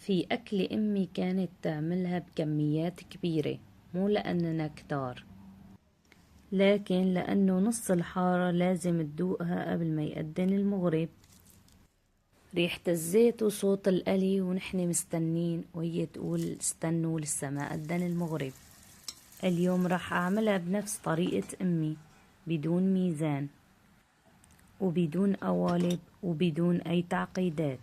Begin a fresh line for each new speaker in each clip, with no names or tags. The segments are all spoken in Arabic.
في أكلة أمي كانت تعملها بكميات كبيرة، مو لأننا كتار، لكن لأنه نص الحارة لازم تدوقها قبل ما يأذن المغرب. ريحة الزيت وصوت القلي ونحن مستنين وهي تقول استنوا لسه ما أذن المغرب. اليوم راح أعملها بنفس طريقة أمي، بدون ميزان وبدون قوالب وبدون أي تعقيدات.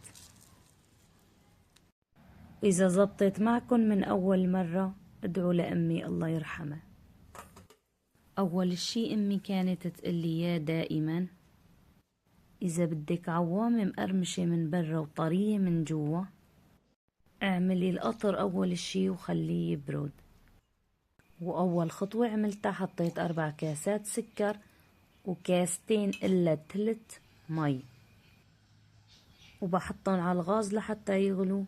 إذا زبطت معكن من أول مرة ادعوا لأمي الله يرحمها. أول شي أمي كانت تقلي يا دائما إذا بدك عوامة مقرمشة من برا وطرية من جوا اعملي القطر أول شي وخليه يبرد. وأول خطوة عملتها حطيت 4 كاسات سكر وكاستين إلا تلت مي، وبحطهم على الغاز لحتى يغلوا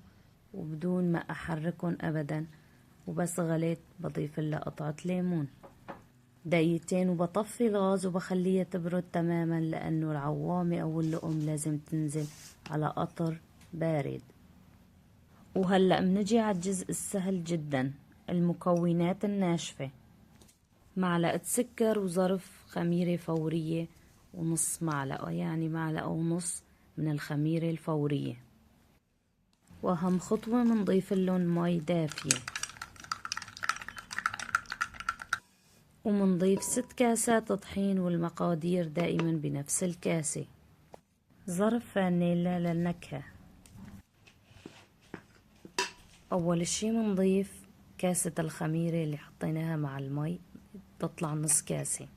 وبدون ما أحركهم أبدا. وبس غليت بضيف لها قطعة ليمون، دقيقتين وبطفي الغاز وبخليها تبرد تماما، لأنه العوامة أو اللقم لازم تنزل على قطر بارد. وهلأ منجي على الجزء السهل جدا، المكونات الناشفة: معلقة سكر وظرف خميرة فورية ونص معلقة، يعني معلقة ونص من الخميرة الفورية. وأهم خطوة منضيف لهم مي دافية، ومنضيف 6 كاسات طحين، والمقادير دائما بنفس الكاسة. ظرف فانيلا للنكهة. أول شي منضيف كاسة الخميرة اللي حطيناها مع المي، تطلع نص كاسة.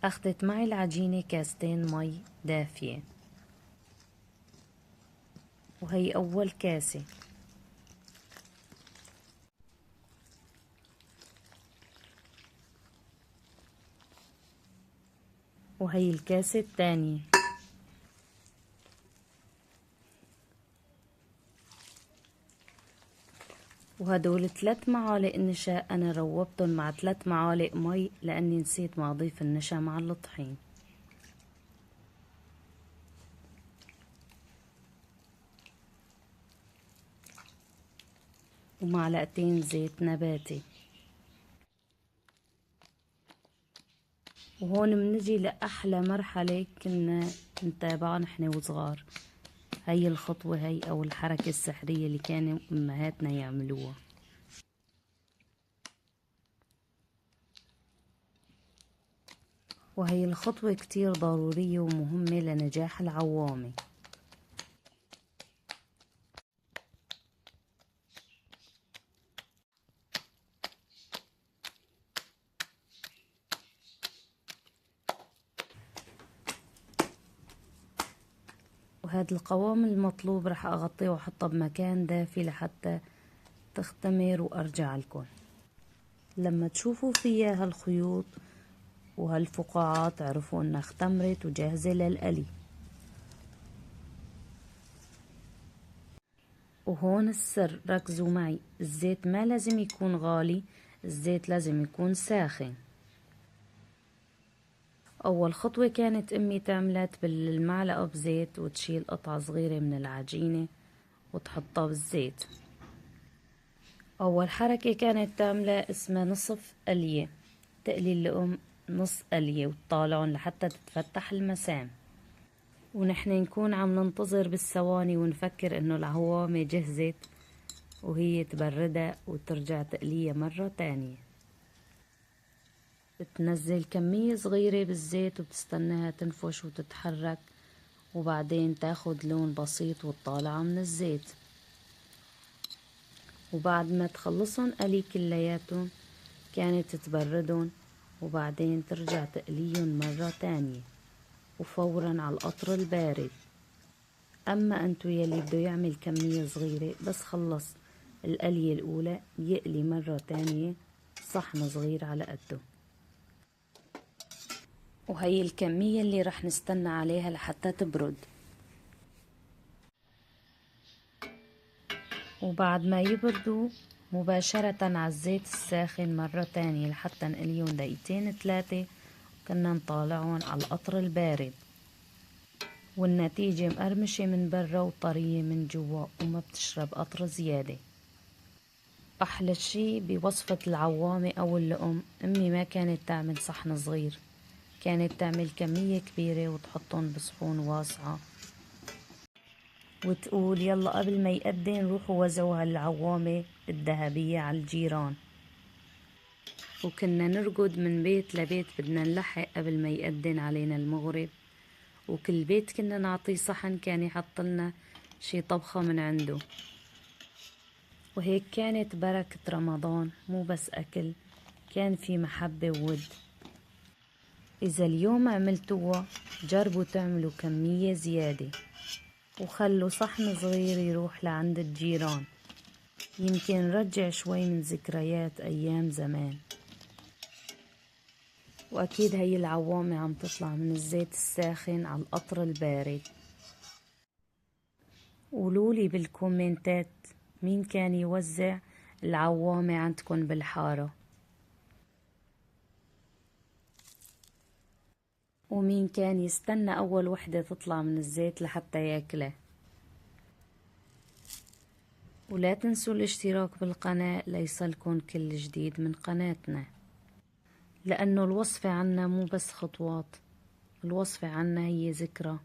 أخدت معي العجينة كاستين مي دافية، وهي أول كاسة. وهي الكاسة الثانية. وهدول 3 معالق نشا، أنا روبتهم مع 3 معالق مي لأني نسيت ما أضيف النشا مع الطحين. ومعلقتين زيت نباتي. وهون منجي لأحلى مرحلة كنا نتابعها نحن وصغار، هي الخطوة هي أو الحركة السحرية اللي كانوا أمهاتنا يعملوها. وهي الخطوة كتير ضرورية ومهمة لنجاح العوامة. وهذا القوام المطلوب رح أغطيه وأحطه بمكان دافي لحتى تختمر وأرجع لكم. لما تشوفوا فيها هالخيوط وهالفقاعات اعرفوا انها اختمرت وجاهزة للقلي. وهون السر، ركزوا معي، الزيت ما لازم يكون غالي، الزيت لازم يكون ساخن. أول خطوة كانت أمي تعملها تبل المعلقة بزيت وتشيل قطعة صغيرة من العجينة وتحطها بالزيت. أول حركة كانت تعملها اسمها نصف قلية، تقلي اللقم نص قلية وتطالعن لحتى تتفتح المسام، ونحن نكون عم ننتظر بالثواني ونفكر انه العوامة جهزت وهي تبردها وترجع تقليها مرة تانية. بتنزل كمية صغيرة بالزيت وبتستناها تنفش وتتحرك، وبعدين تاخد لون بسيط وتطالعها من الزيت. وبعد ما تخلصن قلي كلياتهم كانت تبردن، وبعدين ترجع تقليهم مرة تانية وفورا على القطر البارد. أما أنتو يلي بده يعمل كمية صغيرة بس خلص القلية الأولى يقلي مرة تانية صحن صغير على قده. وهي الكمية اللي رح نستنى عليها لحتى تبرد. وبعد ما يبردوا مباشرة على الزيت الساخن مرة تانية لحتى نقليهم 2 3 وكنا نطالعهم على القطر البارد. والنتيجة مقرمشة من برا وطرية من جوا وما بتشرب قطر زيادة. أحلى شي بوصفة العوامة أو اللقم، أمي ما كانت تعمل صحن صغير، كانت تعمل كمية كبيرة وتحطهم بصحون واسعة وتقول يلا قبل ما يقدن روحوا وزعوا هالعوامة الذهبية على الجيران. وكنا نرقد من بيت لبيت بدنا نلحق قبل ما يقدن علينا المغرب، وكل بيت كنا نعطيه صحن كان يحطلنا شي طبخة من عنده. وهيك كانت بركة رمضان، مو بس أكل، كان في محبة وود. إذا اليوم عملتوها جربوا تعملوا كمية زيادة وخلوا صحن صغير يروح لعند الجيران، يمكن رجع شوي من ذكريات أيام زمان. وأكيد هي العوامة عم تطلع من الزيت الساخن على القطر البارد. قولولي بالكومنتات مين كان يوزع العوامة عندكن بالحارة، ومين كان يستنى أول وحدة تطلع من الزيت لحتى ياكلها. ولا تنسوا الاشتراك بالقناة ليصلكن كل جديد من قناتنا، لأنه الوصفة عنا مو بس خطوات، الوصفة عنا هي ذكرى.